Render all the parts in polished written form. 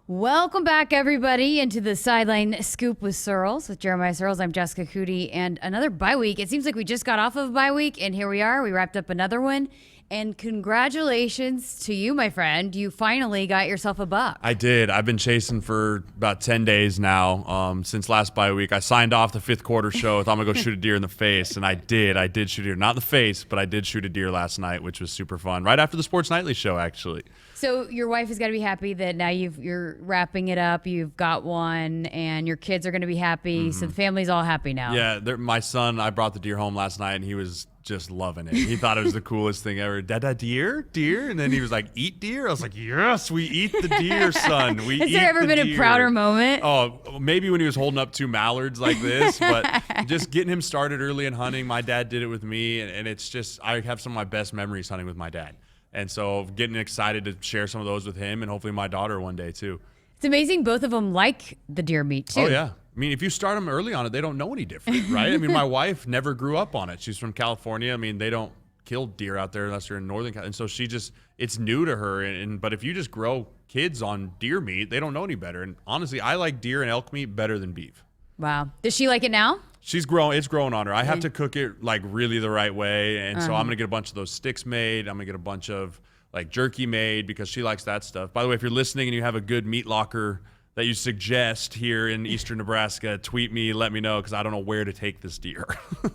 Welcome back, everybody, into the Sideline Scoop with Sirles, with Jeremiah Sirles. I'm Jessica Coody, and another bye week. It seems like we just got off of a bye week, and here we are. We wrapped up another one. And congratulations to you, my friend. You finally got yourself a buck. I did. I've been chasing for about 10 days now, since last bye week. I signed off the fifth quarter show. I thought I'm going to go shoot a deer in the face, and I did. I did shoot a deer. Not in the face, but I did shoot a deer last night, which was super fun. Right after the Sports Nightly show, actually. So your wife has got to be happy that now you're wrapping it up. You've got one, and your kids are going to be happy. So the family's all happy now. Yeah, my son, I brought the deer home last night, and he was just loving it. He thought it was the coolest thing ever. Dada, deer? And then he was like, eat deer? I was like, yes, we eat the deer, son. We Has eat there ever the been deer. a prouder moment? Oh, maybe when he was holding up two mallards like this, but just getting him started early in hunting. My dad did it with me, and it's just, I have some of my best memories hunting with my dad. And so getting excited to share some of those with him and hopefully my daughter one day too. It's amazing both of them like the deer meat too. Oh, yeah. I mean, if you start them early on it, they don't know any different, right? I mean, my wife never grew up on it. She's from California. I mean, they don't kill deer out there unless you're in Northern California. And so she just, it's new to her. But if you just grow kids on deer meat, they don't know any better. And honestly, I like deer and elk meat better than beef. Wow. Does she like it now? She's growing. It's growing on her. I have to cook it like really the right way. And so I'm going to get a bunch of those sticks made. I'm going to get a bunch of like jerky made because she likes that stuff. By the way, if you're listening and you have a good meat locker that you suggest here in eastern Nebraska, tweet me, let me know, because I don't know where to take this deer.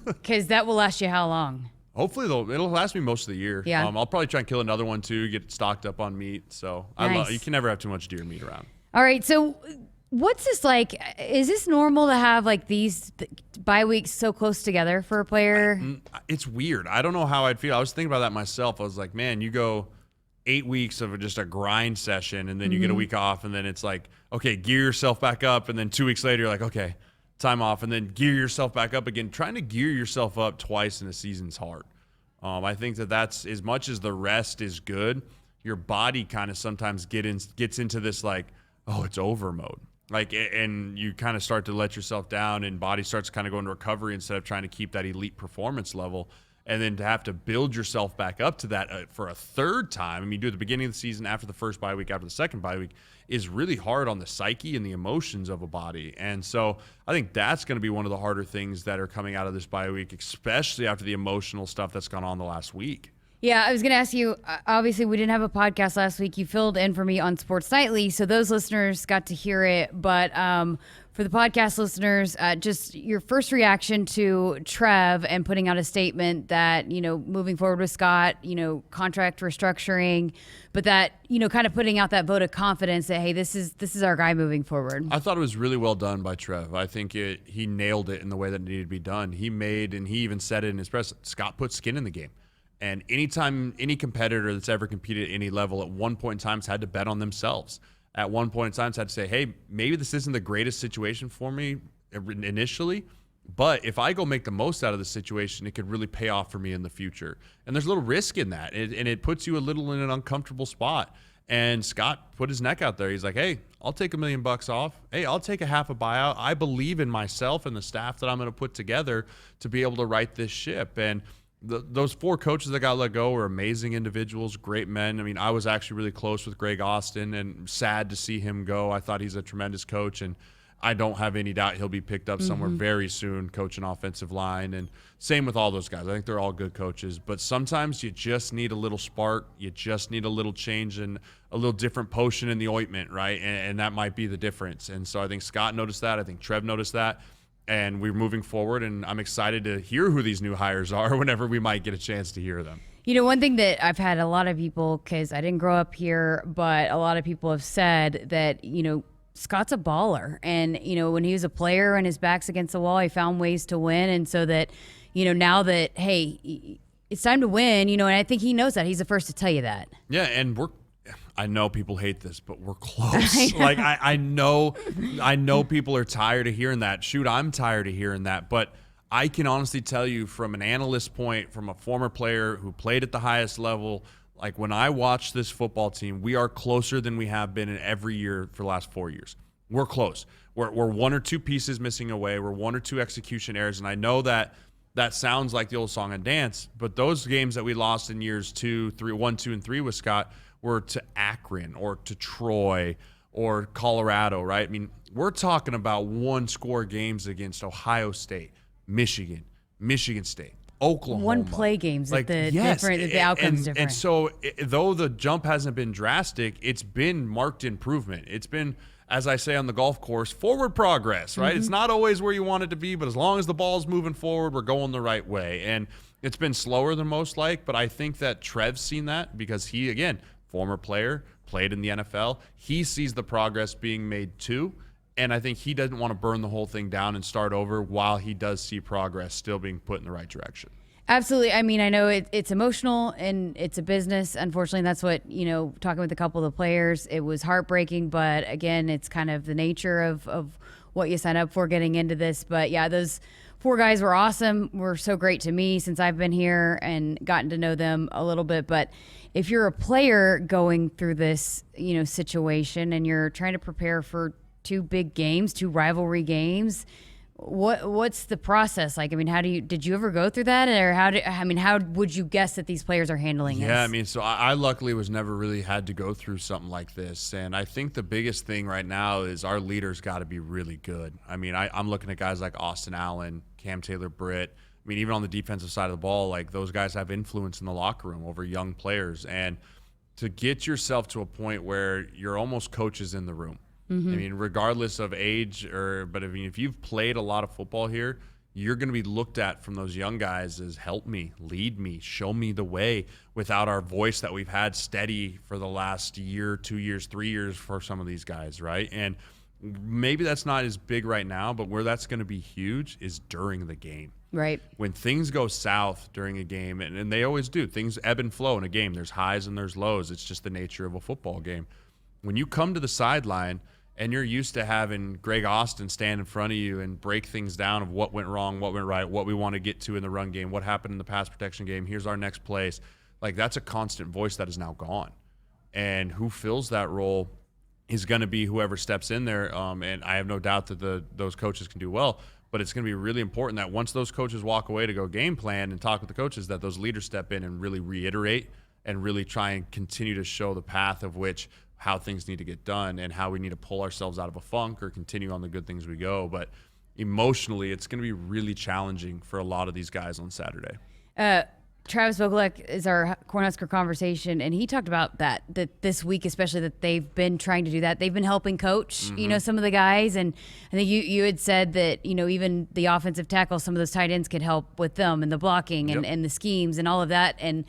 Because that will last you how long? Hopefully, it'll last me most of the year. Yeah. I'll probably try and kill another one, too, get it stocked up on meat. So Nice. you can never have too much deer meat around. All right, so what's this like? Is this normal to have like these bye weeks so close together for a player? It's weird. I don't know how I'd feel. I was thinking about that myself. I was like, man, you go 8 weeks of just a grind session, and then you get a week off, and then it's like, okay, gear yourself back up, and then 2 weeks later, you're like, okay, time off, and then gear yourself back up again. Trying to gear yourself up twice in a season's hard. I think that's as much as the rest is good, your body kind of sometimes gets into this like, oh, it's over mode. Like, and you kind of start to let yourself down, and body starts kind of going to recovery instead of trying to keep that elite performance level. And then to have to build yourself back up to that for a third time, I mean, do it at the beginning of the season, after the first bye week, after the second bye week, is really hard on the psyche and the emotions of a body. And so I think that's going to be one of the harder things that are coming out of this bye week, especially after the emotional stuff that's gone on the last week. Yeah, I was going to ask you, obviously we didn't have a podcast last week. You filled in for me on Sports Nightly, so those listeners got to hear it. But for the podcast listeners, just your first reaction to Trev and putting out a statement that, moving forward with Scott, contract restructuring, but that, kind of putting out that vote of confidence that, hey, this is our guy moving forward. I thought it was really well done by Trev. I think he nailed it in the way that it needed to be done. He even said it in his press, Scott put skin in the game. And anytime any competitor that's ever competed at any level at one point in time has had to bet on themselves. At one point in time, had to say, hey, maybe this isn't the greatest situation for me initially, but if I go make the most out of the situation, it could really pay off for me in the future. And there's a little risk in that, and it puts you a little in an uncomfortable spot. And Scott put his neck out there. He's like, hey, I'll take $1 million off. Hey, I'll take a half a buyout. I believe in myself and the staff that I'm going to put together to be able to right this ship. And those 4 coaches that got let go were amazing individuals, great men. I mean, I was actually really close with Greg Austin and sad to see him go. I thought he's a tremendous coach, and I don't have any doubt he'll be picked up somewhere very soon, coaching offensive line. And same with all those guys. I think they're all good coaches. But sometimes you just need a little spark. You just need a little change and a little different potion in the ointment, right? And that might be the difference. And so I think Scott noticed that. I think Trev noticed that. And we're moving forward, and I'm excited to hear who these new hires are whenever we might get a chance to hear them. One thing that I've had a lot of people, because I didn't grow up here, but a lot of people have said that, Scott's a baller. And, when he was a player and his back's against the wall, he found ways to win. And so that, now that, hey, it's time to win, and I think he knows that. He's the first to tell you that. Yeah, and I know people hate this, but we're close. Like I know people are tired of hearing that. Shoot, I'm tired of hearing that. But I can honestly tell you from an analyst point, from a former player who played at the highest level, like when I watch this football team, we are closer than we have been in every year for the last 4 years. We're close. We're 1 or 2 pieces missing away. We're 1 or 2 execution errors. And I know that sounds like the old song and dance, but those games that we lost in years 2, 3, 1, 2, and 3 with Scott were to Akron or to Troy or Colorado, right? I mean, we're talking about one-score games against Ohio State, Michigan State, Oklahoma. One play games, the outcome's different. And so, though the jump hasn't been drastic, it's been marked improvement. It's been, as I say on the golf course, forward progress, right? It's not always where you want it to be, but as long as the ball's moving forward, we're going the right way. And it's been slower than most like, but I think that Trev's seen that because he, again, former player, played in the NFL. He sees the progress being made too. And I think he doesn't want to burn the whole thing down and start over while he does see progress still being put in the right direction. Absolutely. I mean, I know it's emotional and it's a business. Unfortunately, that's what, talking with a couple of the players, it was heartbreaking. But again, it's kind of the nature of what you sign up for getting into this. But yeah, those 4 guys were awesome. Were so great to me since I've been here and gotten to know them a little bit. But if you're a player going through this, situation and you're trying to prepare for 2 big games, 2 rivalry games, what's the process like? I mean, did you ever go through that, or how would you guess that these players are handling this? Yeah, I mean, so I luckily was never really had to go through something like this, and I think the biggest thing right now is our leaders got to be really good. I mean, I'm looking at guys like Austin Allen, Taylor Britt. I mean, even on the defensive side of the ball, like those guys have influence in the locker room over young players, and to get yourself to a point where you're almost coaches in the room. I mean, regardless of age, but I mean, if you've played a lot of football here, you're going to be looked at from those young guys as help me, lead me, show me the way, without our voice that we've had steady for the last year, 2 years, 3 years for some of these guys, right? And maybe that's not as big right now, but where that's going to be huge is during the game. Right. When things go south during a game, and they always do, things ebb and flow in a game. There's highs and there's lows. It's just the nature of a football game. When you come to the sideline, and you're used to having Greg Austin stand in front of you and break things down of what went wrong, what went right, what we want to get to in the run game, what happened in the pass protection game, here's our next place. Like, that's a constant voice that is now gone. And who fills that role is going to be whoever steps in there. And I have no doubt that those coaches can do well. But it's going to be really important that once those coaches walk away to go game plan and talk with the coaches, that those leaders step in and really reiterate and really try and continue to show the path of how things need to get done and how we need to pull ourselves out of a funk or continue on the good things we go. But emotionally, it's going to be really challenging for a lot of these guys on Saturday. Travis Vogelek is our Cornhusker conversation, and he talked about that this week, especially that they've been trying to do that. They've been helping coach, some of the guys. And I think you had said that, even the offensive tackle, some of those tight ends could help with them and the blocking and the schemes and all of that. And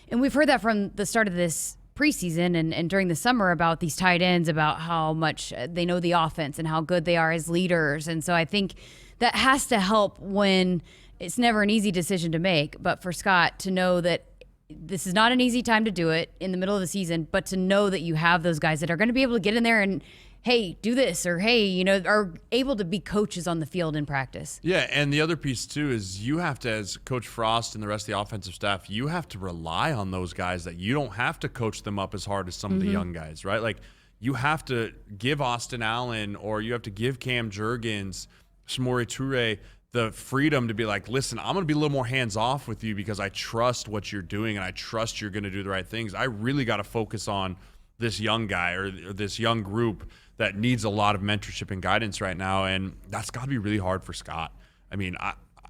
we've heard that from the start of this preseason and during the summer about these tight ends, about how much they know the offense and how good they are as leaders. And so I think that has to help when it's never an easy decision to make. But for Scott to know that this is not an easy time to do it in the middle of the season, but to know that you have those guys that are going to be able to get in there and, hey, do this, or hey, are able to be coaches on the field in practice. Yeah, and the other piece too is you have to, as Coach Frost and the rest of the offensive staff, you have to rely on those guys, that you don't have to coach them up as hard as some of the young guys, right? Like, you have to give Austin Allen, or you have to give Cam Jurgens, Samori Toure, the freedom to be like, listen, I'm going to be a little more hands-off with you because I trust what you're doing and I trust you're going to do the right things. I really got to focus on this young guy or this young group that needs a lot of mentorship and guidance right now, and that's got to be really hard for Scott. I mean,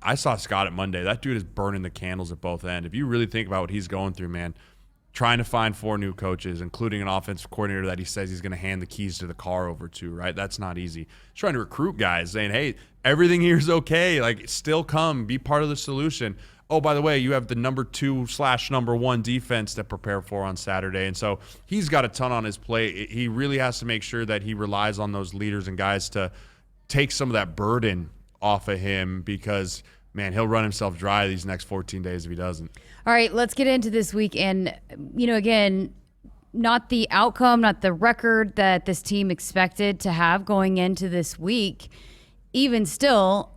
I saw Scott at Monday. That dude is burning the candles at both ends. If you really think about what he's going through, man, trying to find 4 new coaches, including an offensive coordinator that he says he's going to hand the keys to the car over to, right? That's not easy. He's trying to recruit guys, saying, hey, everything here is okay. Like, still come, be part of the solution. Oh, by the way, you have the number 2/number 1 defense to prepare for on Saturday. And so he's got a ton on his plate. He really has to make sure that he relies on those leaders and guys to take some of that burden off of him, because, man, he'll run himself dry these next 14 days if he doesn't. All right, let's get into this week. And, again, not the outcome, not the record that this team expected to have going into this week. Even still,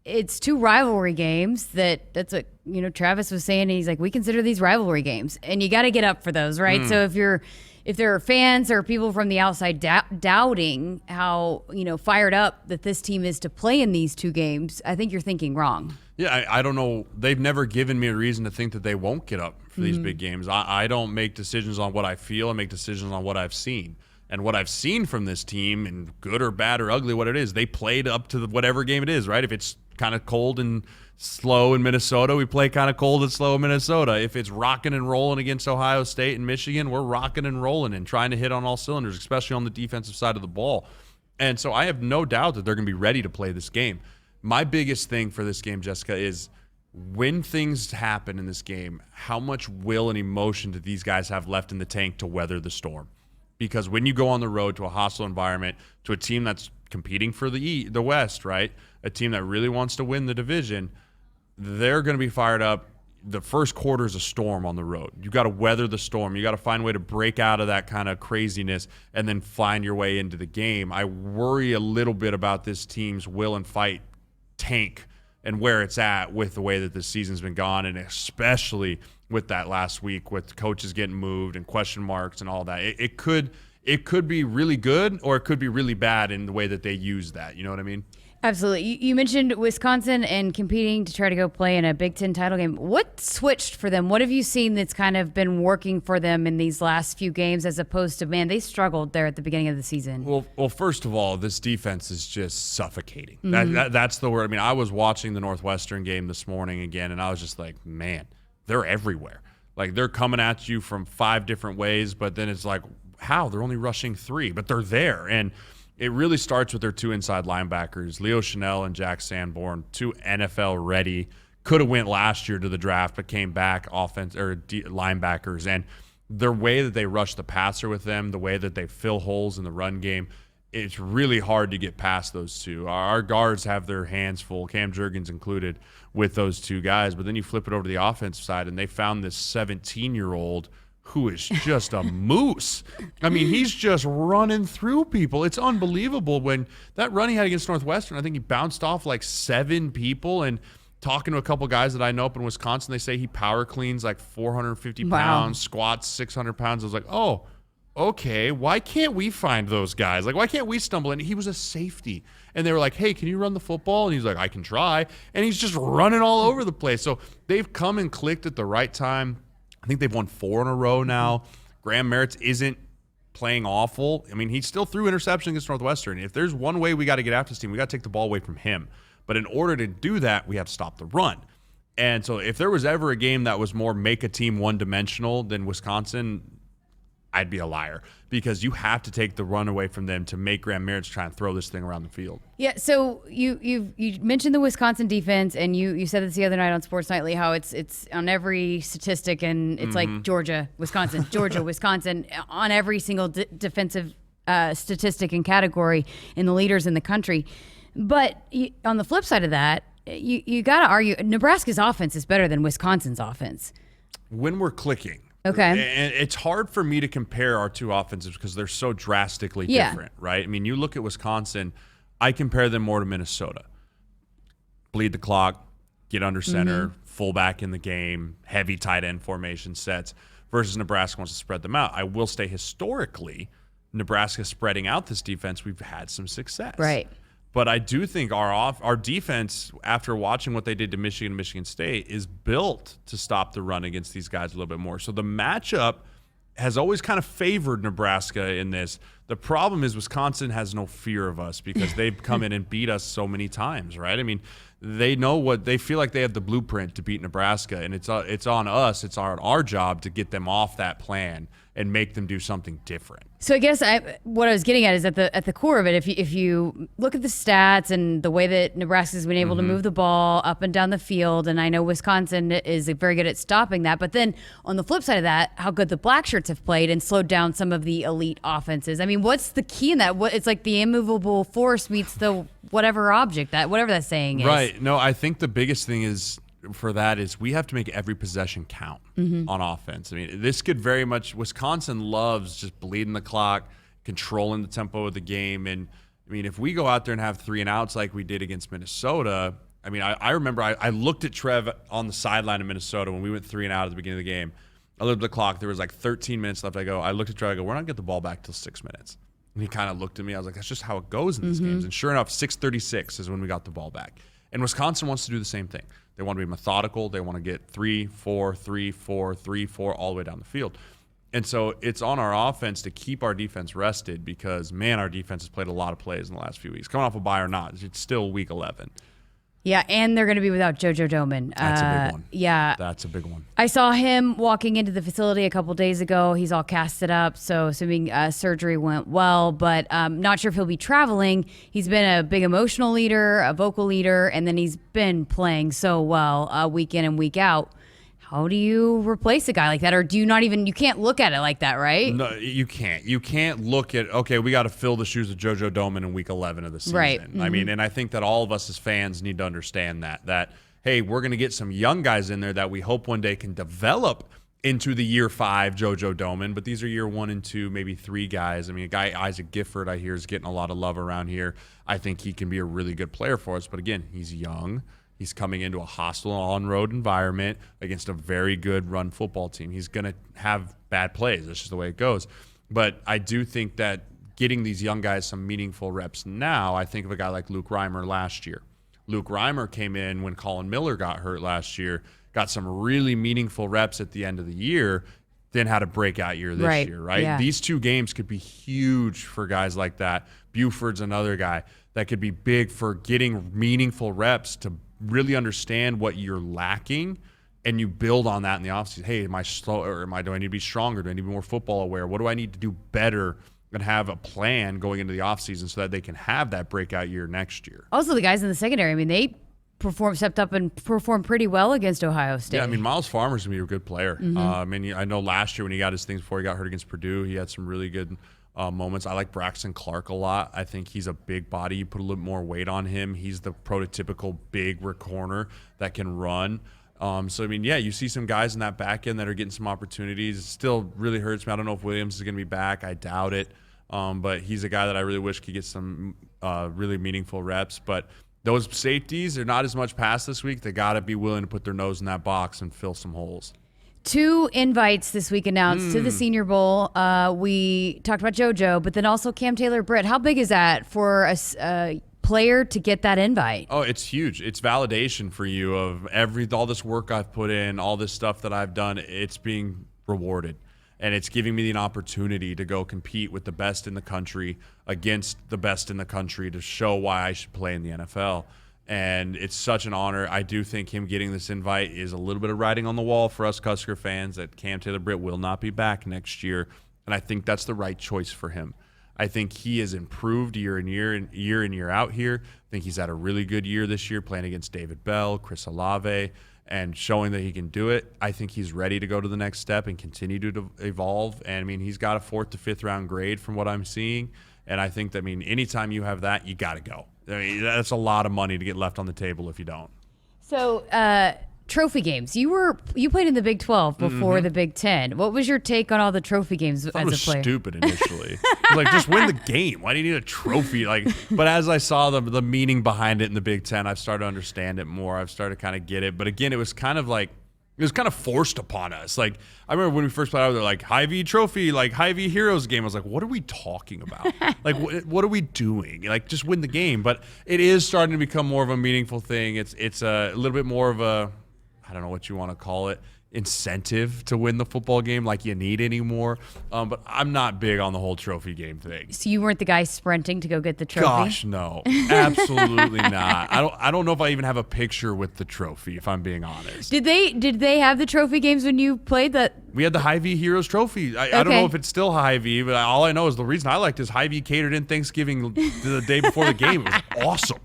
it's 2 rivalry games. That's what, Travis was saying. He's like, we consider these rivalry games, and you got to get up for those, right? So if there are fans or people from the outside doubting how, fired up that this team is to play in these 2 games, I think you're thinking wrong. Yeah, I don't know. They've never given me a reason to think that they won't get up for these big games. I don't make decisions on what I feel. I make decisions on what I've seen. And what I've seen from this team, and good or bad or ugly, what it is, they played up to whatever game it is, right? If it's kind of cold and slow in Minnesota, we play kind of cold and slow in Minnesota. If it's rocking and rolling against Ohio State and Michigan, we're rocking and rolling and trying to hit on all cylinders, especially on the defensive side of the ball. And so I have no doubt that they're going to be ready to play this game. My biggest thing for this game, Jessica, is when things happen in this game, how much will and emotion do these guys have left in the tank to weather the storm? Because when you go on the road to a hostile environment, to a team that's competing for the West, right? A team that really wants to win the division, they're going to be fired up. The first quarter is a storm on the road. You got to weather the storm. You got to find a way to break out of that kind of craziness and then find your way into the game. I worry a little bit about this team's will and fight tank and where it's at with the way that this season's been gone, and especially with that last week with coaches getting moved and question marks and all that. It could be really good, or it could be really bad in the way that they use that. You know what I mean? Absolutely. You mentioned Wisconsin and competing to try to go play in a Big Ten title game. What switched for them? What have you seen that's kind of been working for them in these last few games, as opposed to, man, they struggled there at the beginning of the season? Well, first of all, this defense is just suffocating. That's the word. I mean, I was watching the Northwestern game this morning again, and I was just like, man, they're everywhere. Like, they're coming at you from 5 different ways, but then it's like, how? They're only rushing 3, but they're there. And it really starts with their 2 inside linebackers, Leo Chanel and Jack Sanborn, 2 NFL ready. Could have went last year to the draft, but came back linebackers. And the way that they rush the passer with them, the way that they fill holes in the run game, it's really hard to get past those 2. Our guards have their hands full, Cam Jurgens included, with those 2 guys. But then you flip it over to the offensive side, and they found this 17-year-old who is just a moose. I mean, he's just running through people. It's unbelievable. When that run he had against Northwestern, I think he bounced off like 7 people. And talking to a couple guys that I know up in Wisconsin, they say he power cleans like 450 pounds, squats 600 pounds. I was like, oh, okay, why can't we find those guys? Like, why can't we stumble in? He was a safety. And they were like, hey, can you run the football? And he's like, I can try. And he's just running all over the place. So they've come and clicked at the right time. I think they've won 4 in a row now. Graham Merritt isn't playing awful. I mean, he still threw interception against Northwestern. If there's one way we got to get after this team, we got to take the ball away from him. But in order to do that, we have to stop the run. And so if there was ever a game that was more make a team one-dimensional than Wisconsin, I'd be a liar, because you have to take the run away from them to make Graham Merritt try and throw this thing around the field. Yeah, so you mentioned the Wisconsin defense, and you said this the other night on Sports Nightly, how it's on every statistic, and it's like Georgia, Wisconsin, Georgia, Wisconsin, on every single defensive statistic and category in the leaders in the country. But on the flip side of that, you got to argue Nebraska's offense is better than Wisconsin's offense. When we're clicking. Okay. And it's hard for me to compare our 2 offenses because they're so drastically different, right? I mean, you look at Wisconsin, I compare them more to Minnesota. Bleed the clock, get under center, fullback in the game, heavy tight end formation sets, versus Nebraska wants to spread them out. I will say historically, Nebraska spreading out this defense, we've had some success. Right. But I do think our defense, after watching what they did to Michigan and Michigan State, is built to stop the run against these guys a little bit more. So the matchup has always kind of favored Nebraska in this. The problem is Wisconsin has no fear of us because they've come in and beat us so many times, right? I mean, they know they feel like they have the blueprint to beat Nebraska, and it's on us. It's our job to get them off that plan and make them do something different. So I guess what I was getting at is at the core of it, if you look at the stats and the way that Nebraska's been able to move the ball up and down the field, and I know Wisconsin is very good at stopping that, but then on the flip side of that, how good the Black Shirts have played and slowed down some of the elite offenses. I mean, what's the key in that? It's like the immovable force meets the whatever object, whatever that saying is. Right. No, I think the biggest thing is for that is we have to make every possession count on offense. I mean, this could very much, Wisconsin loves just bleeding the clock, controlling the tempo of the game. And I mean, if we go out there and have 3 and outs like we did against Minnesota, I mean, I remember I looked at Trev on the sideline in Minnesota when we went 3 and out at the beginning of the game. I looked at the clock. There was like 13 minutes left. I looked at Trev. I go, we're not going to get the ball back till 6 minutes. And he kind of looked at me. I was like, that's just how it goes in these games. And sure enough, 6:36 is when we got the ball back. And Wisconsin wants to do the same thing. They want to be methodical. They want to get 3, 4, 3, 4, 3, 4 all the way down the field. And so it's on our offense to keep our defense rested because, man, our defense has played a lot of plays in the last few weeks. Coming off a bye or not, it's still week 11. Yeah, and they're going to be without Jojo Doman. That's a big one. Yeah. That's a big one. I saw him walking into the facility a couple days ago. He's all casted up, so assuming surgery went well, but not sure if he'll be traveling. He's been a big emotional leader, a vocal leader, and then he's been playing so well week in and week out. How do you replace a guy like that? Or do you not even, you can't look at it like that, right? No, you can't. You can't look at, okay, we got to fill the shoes of Jojo Doman in week 11 of the season. Right. Mm-hmm. I mean, and I think that all of us as fans need to understand that, hey, we're going to get some young guys in there that we hope one day can develop into the year 5 Jojo Doman, but these are year 1 and 2, maybe 3 guys. I mean, a guy, Isaac Gifford, I hear is getting a lot of love around here. I think he can be a really good player for us, but again, he's young. He's coming into a hostile on-road environment against a very good run football team. He's going to have bad plays. That's just the way it goes. But I do think that getting these young guys some meaningful reps now, I think of a guy like Luke Reimer last year. Luke Reimer came in when Colin Miller got hurt last year, got some really meaningful reps at the end of the year, then had a breakout year this year, right? Yeah. These 2 games could be huge for guys like that. Buford's another guy that could be big for getting meaningful reps to really understand what you're lacking, and you build on that in the offseason. Hey, am I slow, or do I need to be stronger? Do I need to be more football aware? What do I need to do better, and have a plan going into the offseason so that they can have that breakout year next year? Also, the guys in the secondary, I mean, they stepped up and performed pretty well against Ohio State. Yeah, I mean, Miles Farmer's going to be a good player. Mm-hmm. I mean, I know last year when he got his things before he got hurt against Purdue, he had some really good moments. I like Braxton Clark a lot. I think he's a big body. You put a little more weight on him. He's the prototypical big corner that can run. So, I mean, yeah, you see some guys in that back end that are getting some opportunities. It still really hurts me. I don't know if Williams is going to be back. I doubt it. But he's a guy that I really wish could get some really meaningful reps. But those safeties, they're not as much pass this week. They got to be willing to put their nose in that box and fill some holes. 2 invites this week announced to the Senior Bowl. We talked about JoJo, but then also Cam Taylor Britt. How big is that for a player to get that invite? Oh, it's huge. It's validation for you of all this work I've put in, all this stuff that I've done. It's being rewarded, and it's giving me an opportunity to go compete with the best in the country against the best in the country to show why I should play in the NFL. And it's such an honor. I do think him getting this invite is a little bit of writing on the wall for us Husker fans that Cam Taylor Britt will not be back next year. And I think that's the right choice for him. I think he has improved year in year out here. I think he's had a really good year this year playing against David Bell, Chris Olave, and showing that he can do it. I think he's ready to go to the next step and continue to evolve. And, I mean, he's got a 4th to 5th round grade from what I'm seeing. And I think that, I mean, anytime you have that, you got to go. I mean, that's a lot of money to get left on the table if you don't. So, trophy games. You played in the Big 12 before the Big 10. What was your take on all the trophy games as a player? It was stupid initially. Like, just win the game. Why do you need a trophy? Like, but as I saw the meaning behind it in the Big 10, I've started to understand it more. I've started to kind of get it. But again, it was kind of like, it was kind of forced upon us. Like, I remember when we first played out there, like, Hy-Vee trophy, like, Hy-Vee Heroes game. I was like, what are we talking about? Like, what are we doing? Like, just win the game. But it is starting to become more of a meaningful thing. It's a little bit more of a, I don't know what you want to call it, incentive to win the football game like you need anymore. But I'm not big on the whole trophy game thing. So you weren't the guy sprinting to go get the trophy? Gosh, no. Absolutely not. I don't know if I even have a picture with the trophy, if I'm being honest. Did they have the trophy games when you played that? We had the Hy-Vee Heroes trophy. I don't know if it's still Hy-Vee, but all I know is the reason I liked is Hy-Vee catered in Thanksgiving the day before the game. It was awesome.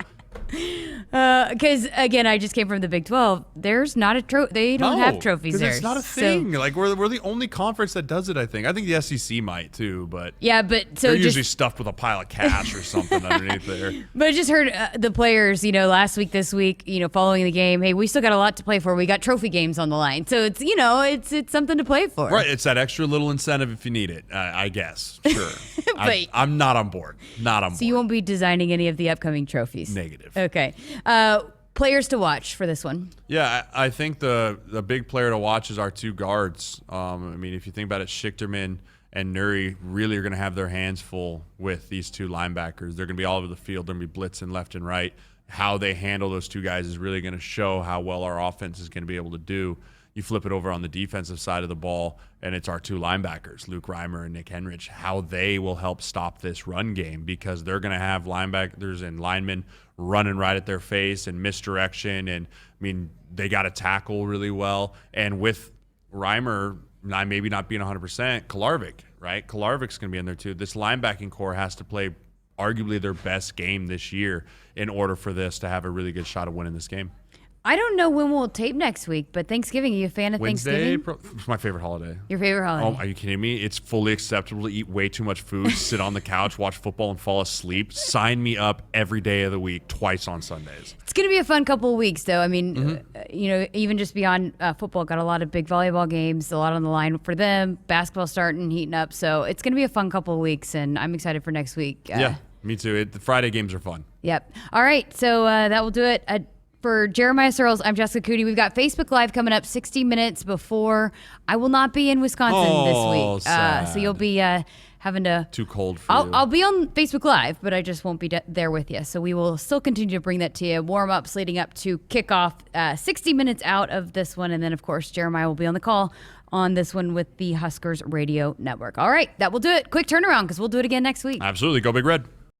Because again, I just came from the Big 12. There's not a trophy. They don't have trophies there. It's not a thing. Like we're the only conference that does it. I think the SEC might too, but yeah, but so they're usually stuffed with a pile of cash or something underneath there. But I just heard the players, last week, this week, following the game. Hey, we still got a lot to play for. We got trophy games on the line, so it's it's something to play for. Right. It's that extra little incentive if you need it. I guess. Sure. But I'm not on board. Not on board. So you won't be designing any of the upcoming trophies. Negative. Okay. Players to watch for this one. Yeah, I think the big player to watch is our 2 guards. I mean, if you think about it, Schichterman and Nuri really are going to have their hands full with these 2 linebackers. They're going to be all over the field. They're going to be blitzing left and right. How they handle those 2 guys is really going to show how well our offense is going to be able to do. you flip it over on the defensive side of the ball, and it's our two linebackers, Luke Reimer and Nick Henrich, how they will help stop this run game, because they're going to have linebackers and linemen running right at their face and misdirection. And, I mean, they got to tackle really well. And with Reimer maybe not being 100%, Kolarvik, right? Kolarvik's going to be in there too. This linebacking core has to play arguably their best game this year in order for this to have a really good shot of winning this game. I don't know when we'll tape next week, but Thanksgiving, are you a fan of Wednesday, Thanksgiving? It's my favorite holiday. Your favorite holiday? Oh, are you kidding me? It's fully acceptable to eat way too much food, sit on the couch, watch football, and fall asleep. Sign me up every day of the week, twice on Sundays. It's going to be a fun couple of weeks, though. I mean, even just beyond football, got a lot of big volleyball games, a lot on the line for them. Basketball starting, heating up. So it's going to be a fun couple of weeks, and I'm excited for next week. Yeah, me too. The Friday games are fun. Yep. All right, so that will do it. For Jeremiah Sirles, I'm Jessica Coody. We've got Facebook Live coming up 60 minutes before. I will not be in Wisconsin this week. So you'll be having to... Too cold for you. I'll be on Facebook Live, but I just won't be there with you. So we will still continue to bring that to you. Warm-ups leading up to kickoff, 60 minutes out of this one. And then, of course, Jeremiah will be on the call on this one with the Huskers Radio Network. All right, that will do it. Quick turnaround, because we'll do it again next week. Absolutely. Go Big Red.